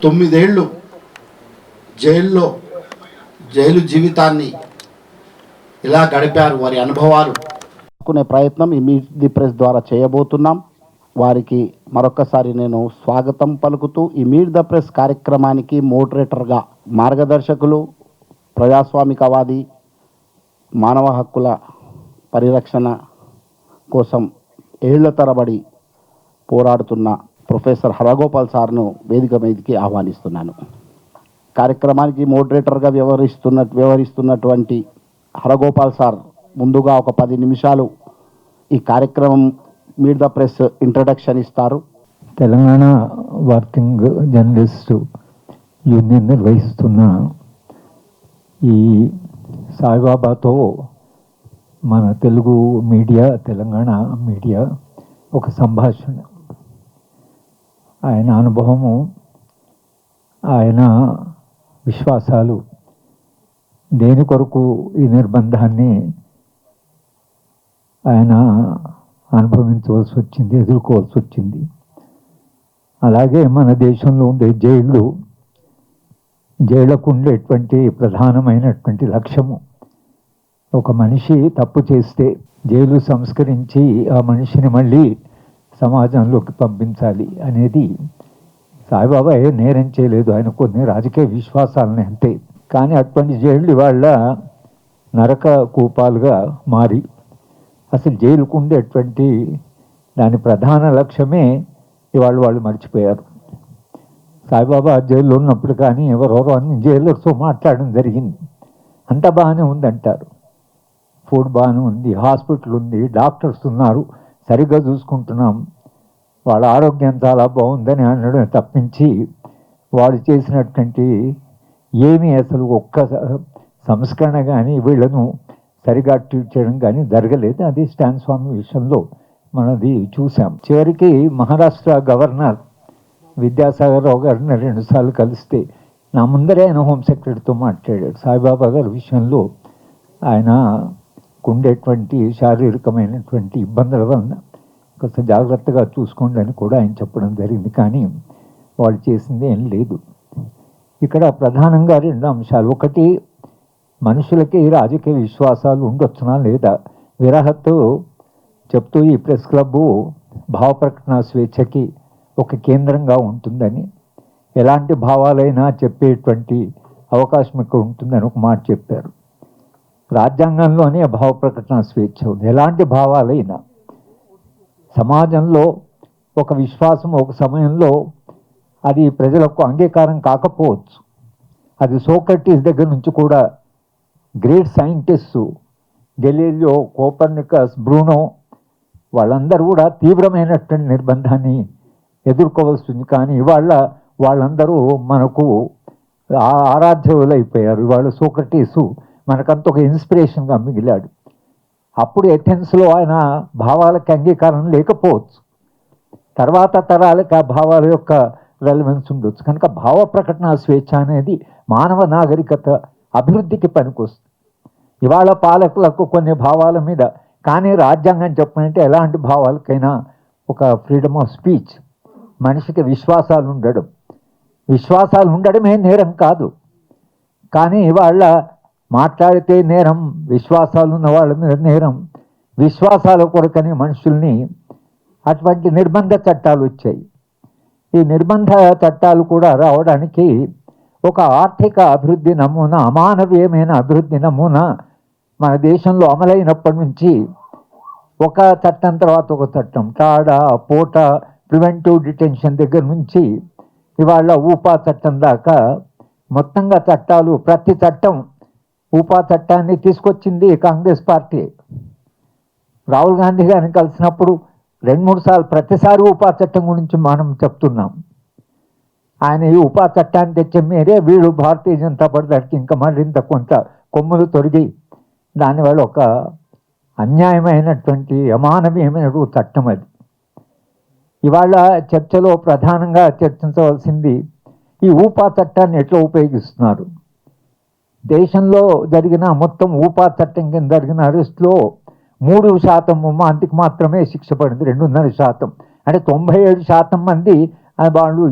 9 ఏళ్ళు జైలు జీవితాన్ని ఇలా గడిపారు. వారి అనుభవాలు కొనే ప్రయత్నం ఈ మీట్ ది ప్రెస్ ద్వారా చేయబోతున్నాం. వారికి మరొకసారి నేను స్వాగతం పలుకుతూ ఈ మీట్ ద ప్రెస్ కార్యక్రమానికి మోడరేటర్గా మార్గదర్శకులు, ప్రజాస్వామికవాది, మానవ హక్కుల పరిరక్షణ కోసం ఏళ్ల తరబడి పోరాడుతున్న ప్రొఫెసర్ హరగోపాల్ సార్ను వేదిక మీదకి ఆహ్వానిస్తున్నాను. కార్యక్రమానికి మోడరేటర్గా వ్యవహరిస్తున్నటువంటి హరగోపాల్ సార్ ముందుగా ఒక 10 నిమిషాలు ఈ కార్యక్రమం మీట్ ద ప్రెస్ ఇంట్రడక్షన్ ఇస్తారు. తెలంగాణ వర్కింగ్ జర్నలిస్టు యూనియన్ నిర్వహిస్తున్న ఈ సాయిబాబాతో మన తెలుగు మీడియా, తెలంగాణ మీడియా ఒక సంభాషణ. ఆయన అనుభవము, ఆయన విశ్వాసాలు, దేని కొరకు ఈ నిర్బంధాన్ని ఆయన అనుభవించవలసి వచ్చింది, ఎదుర్కోవాల్సి వచ్చింది. అలాగే మన దేశంలో ఉండే జైళ్లకు ఉండేటువంటి ప్రధానమైనటువంటి లక్ష్యము, ఒక మనిషి తప్పు చేస్తే జైలు సంస్కరించి ఆ మనిషిని మళ్ళీ సమాజంలోకి పంపించాలి అనేది. సాయిబాబా ఏ నేరం చేయలేదు, ఆయన కొన్ని రాజకీయ విశ్వాసాలని అంతే. కానీ అటువంటి జైళ్ళు వాళ్ళ నరక కూపాలుగా మారి అసలు జైలుకు ఉండేటువంటి దాని ప్రధాన లక్ష్యమే ఇవాళ వాళ్ళు మర్చిపోయారు. సాయిబాబా జైల్లో ఉన్నప్పుడు కానీ ఎవరెవరో అన్ని జైలర్స్తో మాట్లాడడం జరిగింది. అంత బాగానే ఉందంటారు, ఫుడ్ బాగానే ఉంది, హాస్పిటల్ ఉంది, డాక్టర్స్ ఉన్నారు, సరిగ్గా చూసుకుంటున్నాం, వాళ్ళ ఆరోగ్యం చాలా బాగుందని అనడం తప్పించి వాళ్ళు చేసినటువంటి ఏమీ అసలు ఒక్క సంస్కరణ కానీ వీళ్ళను సరిగా ట్రీట్ చేయడం కానీ జరగలేదు. అది స్టాన్ స్వామి విషయంలో మనది చూసాం. చివరికి మహారాష్ట్ర గవర్నర్ విద్యాసాగర్ రావు గారిని 2 సార్లు కలిస్తే నా ముందరే ఆయన హోమ్ సెక్రటరీతో మాట్లాడాడు. సాయిబాబా గారి విషయంలో ఆయన ఉండేటువంటి శారీరకమైనటువంటి ఇబ్బందుల వలన కొంచెం జాగ్రత్తగా చూసుకోండి అని కూడా ఆయన చెప్పడం జరిగింది. కానీ వాళ్ళు చేసింది ఏం లేదు. ఇక్కడ ప్రధానంగా 2 అంశాలు. ఒకటి, మనుషులకి రాజకీయ విశ్వాసాలు ఉండొచ్చునా లేదా. విరాహత్ చెప్తూ ఈ ప్రెస్ క్లబ్బు భావ ప్రకటన స్వేచ్ఛకి ఒక కేంద్రంగా ఉంటుందని, ఎలాంటి భావాలైనా చెప్పేటువంటి అవకాశం ఇక్కడ ఉంటుందని ఒక మాట చెప్పారు. రాజ్యాంగంలోనే భావ ప్రకటన స్వేచ్ఛ ఉంది. ఎలాంటి భావాలైనా సమాజంలో ఒక విశ్వాసం ఒక సమయంలో అది ప్రజలకు అంగీకారం కాకపోవచ్చు. అది సోక్రటీస్ దగ్గర నుంచి కూడా great scientist Galileo, Copernicus, Bruno వాళ్ళందరూ కూడా తీవ్రమైనటువంటి నిర్బంధాన్ని ఎదుర్కోవాల్సి ఉంది. కానీ ఇవాళ వాళ్ళందరూ మనకు ఆరాధ్యులు అయిపోయారు. ఇవాళ సోక్రటీసు మనకంత ఒక ఇన్స్పిరేషన్గా మిగిలాడు. అప్పుడు ఎథెన్స్లో ఆయన భావాలకు అంగీకారం లేకపోవచ్చు, తర్వాత తరాలకు ఆ భావాల యొక్క రెలవెన్స్ ఉండొచ్చు. కనుక భావ ప్రకటన స్వేచ్ఛ అనేది మానవ నాగరికత అభివృద్ధికి పనికొస్తుంది. ఇవాళ పాలకులకు కొన్ని భావాల మీద, కానీ రాజ్యాంగం చెప్పనంటే ఎలాంటి భావాలకైనా ఒక ఫ్రీడమ్ ఆఫ్ స్పీచ్, మనిషికి విశ్వాసాలు ఉండడమే నేరం కాదు. కానీ ఇవాళ మాట్లాడితే నేరం, విశ్వాసాలు ఉన్న వాళ్ళ మీద నేరం. విశ్వాసాల కొరకని మనుషుల్ని అటువంటి నిర్బంధ చట్టాలు వచ్చాయి. ఈ నిర్బంధ చట్టాలు కూడా రావడానికి ఒక ఆర్థిక అభివృద్ధి నమూనా, అమానవీయమైన అభివృద్ధి నమూనా మన దేశంలో అమలైనప్పటి నుంచి ఒక చట్టం తర్వాత ఒక చట్టం, టాడా, పోటా, ప్రివెంటివ్ డిటెన్షన్ దగ్గర నుంచి ఇవాళ ఊపా చట్టం దాకా మొత్తంగా చట్టాలు, ప్రతి చట్టం, ఊపా చట్టాన్ని తీసుకొచ్చింది కాంగ్రెస్ పార్టీ. రాహుల్ గాంధీ గారిని కలిసినప్పుడు 2-3 సార్లు ప్రతిసారి ఊపా చట్టం గురించి మనం చెప్తున్నాం. ఆయన ఈ ఉపా చట్టాన్ని తెచ్చే మీరే వీళ్ళు భారతీయ జనతా పార్టీకి ఇంకా మరింత కొంత కొమ్ములు తొడిగి దానివల్ల ఒక అన్యాయమైనటువంటి అమానవీయమైన చట్టం అది. ఇవాళ చర్చలో ప్రధానంగా చర్చించవలసింది ఈ ఊపా చట్టాన్ని ఎట్లా ఉపయోగిస్తున్నారు. దేశంలో జరిగిన మొత్తం ఊపా చట్టం కింద జరిగిన అరెస్టులో 3% ముమ్మాంతికి మాత్రమే శిక్ష పడింది. 2.5%, అంటే 97% మంది వాళ్ళు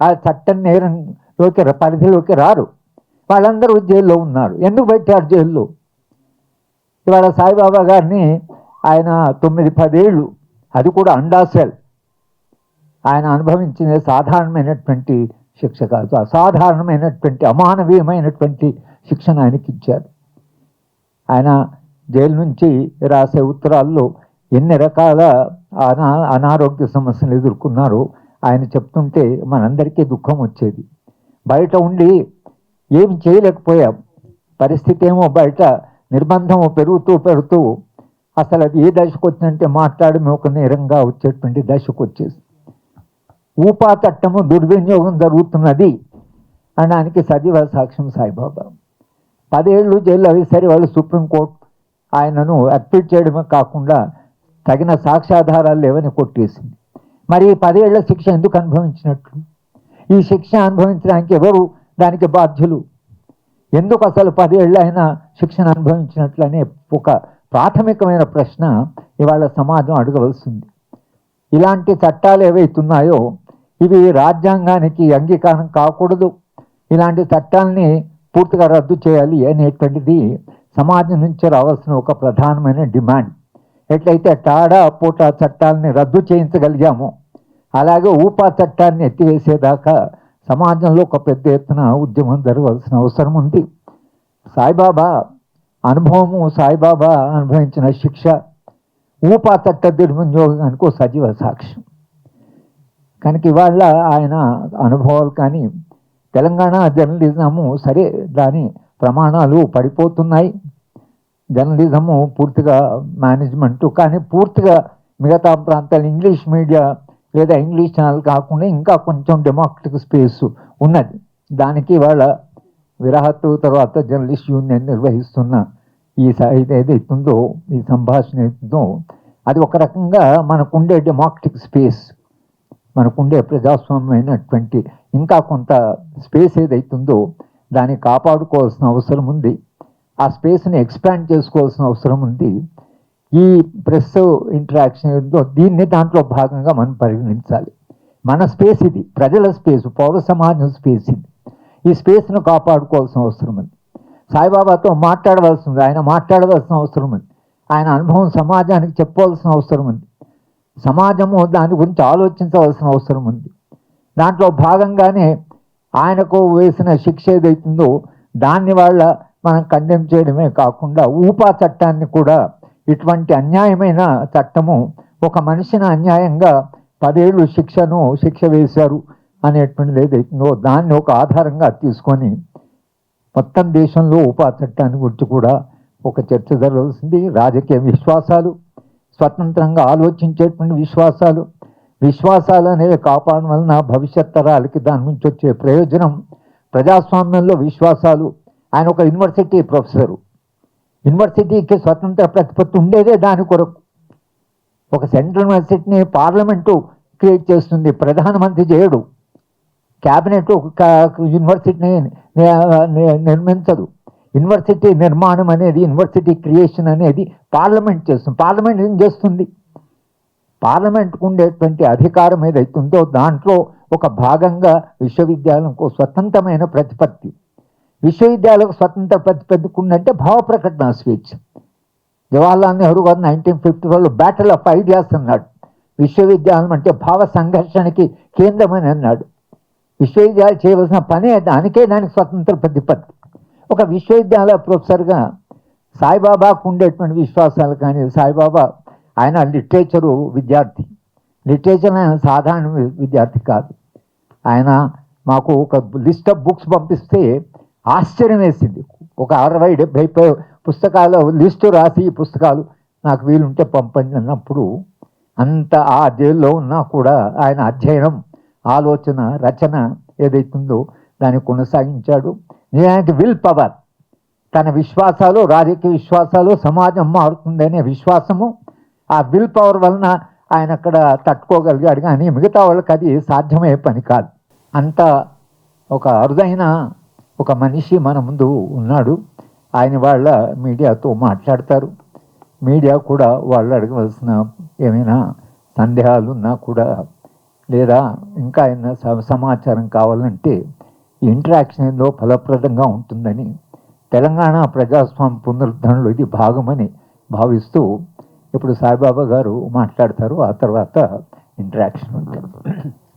ఆ చట్టం నేరంలోకి పరిధిలోకి రారు. వాళ్ళందరూ జైల్లో ఉన్నారు. ఎందుకు పెట్టారు జైల్లో? ఇవాళ సాయిబాబా గారిని ఆయన 9-10 ఏళ్ళు, అది కూడా అండాసెల్, ఆయన అనుభవించిన సాధారణమైనటువంటి శిక్ష కాదు, అసాధారణమైనటువంటి అమానవీయమైనటువంటి శిక్షణ ఆయనకి ఇచ్చారు. ఆయన జైలు నుంచి రాసే ఉత్తరాల్లో ఎన్ని రకాల అనారోగ్య సమస్యలు ఎదుర్కొన్నారో ఆయన చెప్తుంటే మనందరికీ దుఃఖం వచ్చేది. బయట ఉండి ఏమి చేయలేకపోయాం. పరిస్థితి ఏమో బయట నిర్బంధము పెరుగుతూ అసలు అది ఏ దశకు వచ్చిందంటే మాట్లాడమే ఒక నేరంగా వచ్చేటువంటి దశకు వచ్చేసి ఊపా చట్టము దుర్వినియోగం జరుగుతున్నది అనడానికి సజీవ సాక్ష్యం సాయిబాబా. 10 ఏళ్ళు జైల్లో వేసరి వాళ్ళు సుప్రీంకోర్టు ఆయనను అక్విట్ చేయడమే కాకుండా తగిన సాక్ష్యాధారాలు లేవని కొట్టేసింది. మరి 10 ఏళ్ల శిక్ష ఎందుకు అనుభవించినట్లు? ఈ శిక్ష అనుభవించడానికి ఎవరు దానికి బాధ్యులు? ఎందుకు అసలు 10 ఏళ్ళు అయినా శిక్షను అనుభవించినట్లు అనే ఒక ప్రాథమికమైన ప్రశ్న ఇవాళ సమాజం అడగవలసింది. ఇలాంటి చట్టాలు ఏవైతున్నాయో ఇవి రాజ్యాంగానికి అంగీకారం కాకూడదు. ఇలాంటి చట్టాలని పూర్తిగా రద్దు చేయాలి అనేటువంటిది సమాజం నుంచి రావాల్సిన ఒక ప్రధానమైన డిమాండ్. ఎట్లయితే టాడా పోటా చట్టాలని రద్దు చేయించగలిగామో అలాగే ఊపా చట్టాన్ని ఎత్తివేసేదాకా సమాజంలో ఒక పెద్ద ఎత్తున ఉద్యమం జరగవలసిన అవసరం ఉంది. సాయిబాబా అనుభవము, సాయిబాబా అనుభవించిన శిక్ష ఊపా చట్ట దుర్వినియోగానికి ఒక సజీవ సాక్ష్యం. కనుక ఇవాళ ఆయన అనుభవాలు కానీ తెలంగాణ జర్నలిజము సరే దాని ప్రమాణాలు పడిపోతున్నాయి. జర్నలిజము పూర్తిగా మేనేజ్మెంటు, కానీ పూర్తిగా మిగతా ప్రాంతాలు ఇంగ్లీష్ మీడియా లేదా ఇంగ్లీష్ ఛానల్ కాకుండా ఇంకా కొంచెం డెమోక్రటిక్ స్పేస్ ఉన్నది. దానికి ఇవాళ విరాహత్తు తర్వాత జర్నలిస్ట్ యూనియన్ నిర్వహిస్తున్న ఏదైతుందో ఈ సంభాషణ అవుతుందో అది ఒక రకంగా మనకుండే డెమోక్రటిక్ స్పేస్, మనకుండే ప్రజాస్వామ్యమైనటువంటి ఇంకా కొంత స్పేస్ ఏదైతుందో దాన్ని కాపాడుకోవాల్సిన అవసరం ఉంది. ఆ స్పేస్ని ఎక్స్పాండ్ చేసుకోవాల్సిన అవసరం ఉంది. ఈ ప్రెస్ ఇంటరాక్షన్ ఏదో దీన్ని దాంట్లో భాగంగా మనం పరిగణించాలి. మన స్పేస్ ఇది, ప్రజల స్పేస్, పౌర సమాజం స్పేస్ ఇది. ఈ స్పేస్ను కాపాడుకోవాల్సిన అవసరం ఉంది. సాయిబాబాతో మాట్లాడవలసి ఉంది, ఆయన మాట్లాడవలసిన అవసరం ఉంది. ఆయన అనుభవం సమాజానికి చెప్పవలసిన అవసరం ఉంది. సమాజము దాని గురించి ఆలోచించవలసిన అవసరం ఉంది. దాంట్లో భాగంగానే ఆయనకు వేసిన శిక్ష ఏదైతుందో దాన్ని వాళ్ళ మనం కండెమ్ చేయడమే కాకుండా ఊపా చట్టాన్ని కూడా ఇటువంటి అన్యాయమైన చట్టము ఒక మనిషిని అన్యాయంగా 10 ఏళ్ళు శిక్ష వేశారు అనేటువంటిది ఏదైతుందో దాన్ని ఒక ఆధారంగా తీసుకొని మొత్తం దేశంలో ఊపా చట్టాన్ని గురించి కూడా ఒక చర్చ జరగాల్సింది. రాజకీయ విశ్వాసాలు, స్వతంత్రంగా ఆలోచించేటువంటి విశ్వాసాలు అనేవి కాపాడడం వలన భవిష్యత్ తరాలకి దాని నుంచి వచ్చే ప్రయోజనం. ప్రజాస్వామ్యంలో విశ్వాసాలు. ఆయన ఒక యూనివర్సిటీ ప్రొఫెసరు. యూనివర్సిటీకి స్వతంత్ర ప్రతిపత్తి ఉండేదే దాని కొరకు. ఒక సెంట్రల్ యూనివర్సిటీని పార్లమెంటు క్రియేట్ చేస్తుంది, ప్రధానమంత్రి చేయడు. క్యాబినెట్ ఒక యూనివర్సిటీని నిర్మించదు. యూనివర్సిటీ నిర్మాణం అనేది, యూనివర్సిటీ క్రియేషన్ అనేది పార్లమెంట్ చేస్తుంది. పార్లమెంట్ ఏం చేస్తుంది? పార్లమెంట్కు ఉండేటువంటి అధికారం ఏదైతుందో దాంట్లో ఒక భాగంగా విశ్వవిద్యాలయంకు స్వతంత్రమైన ప్రతిపత్తి. విశ్వవిద్యాలయాలకు స్వతంత్ర ప్రతిపత్తికి ఉందంటే భావ ప్రకటన స్వేచ్ఛ. జవహర్లాల్ నెహ్రూ గారు 1954లో బ్యాటిల్ ఆఫ్ ఐడియాస్ అన్నాడు. విశ్వవిద్యాలయం అంటే భావ సంఘర్షణకి కేంద్రమని అన్నాడు. విశ్వవిద్యాలయం చేయవలసిన పనే దానికి స్వతంత్ర ప్రతిపత్తి. ఒక విశ్వవిద్యాలయ ప్రొఫెసర్గా సాయిబాబాకు ఉండేటువంటి విశ్వాసాలు కానీ, సాయిబాబా ఆయన లిటరేచరు విద్యార్థి, లిటరేచర్ ఆయన సాధారణ విద్యార్థి కాదు. ఆయన మాకు ఒక లిస్ట్ ఆఫ్ బుక్స్ పంపిస్తే ఆశ్చర్యం వేసింది. ఒక 60-70 పుస్తకాల లిస్టు రాసి ఈ పుస్తకాలు నాకు వీలుంటే పంపండి అన్నప్పుడు అంత ఆ జైల్లో ఉన్నా కూడా ఆయన అధ్యయనం, ఆలోచన, రచన ఏదైతుందో దాన్ని కొనసాగించాడు. నిజానికి విల్ పవర్, తన విశ్వాసాలు, రాజకీయ విశ్వాసాలు, సమాజం మారుతుందనే విశ్వాసము, ఆ విల్ పవర్ వలన ఆయన అక్కడ తట్టుకోగలిగాడు. కానీ మిగతా వాళ్ళకి అది సాధ్యమయ్యే పని కాదు. అంత ఒక అరుదైన ఒక మనిషి మన ముందు ఉన్నాడు. ఆయన వాళ్ళ మీడియాతో మాట్లాడతారు. మీడియా కూడా వాళ్ళు అడగవలసిన ఏమైనా సందేహాలు ఉన్నా కూడా లేదా ఇంకా ఏమైనా సమాచారం కావాలంటే ఇంటరాక్షన్ ఏందో ఫలప్రదంగా ఉంటుందని, తెలంగాణ ప్రజాస్వామ్య పునరుద్ధరణలో ఇది భాగమని భావిస్తూ ఇప్పుడు సాయిబాబా గారు మాట్లాడతారు. ఆ తర్వాత ఇంటరాక్షన్ ఉంటుంది.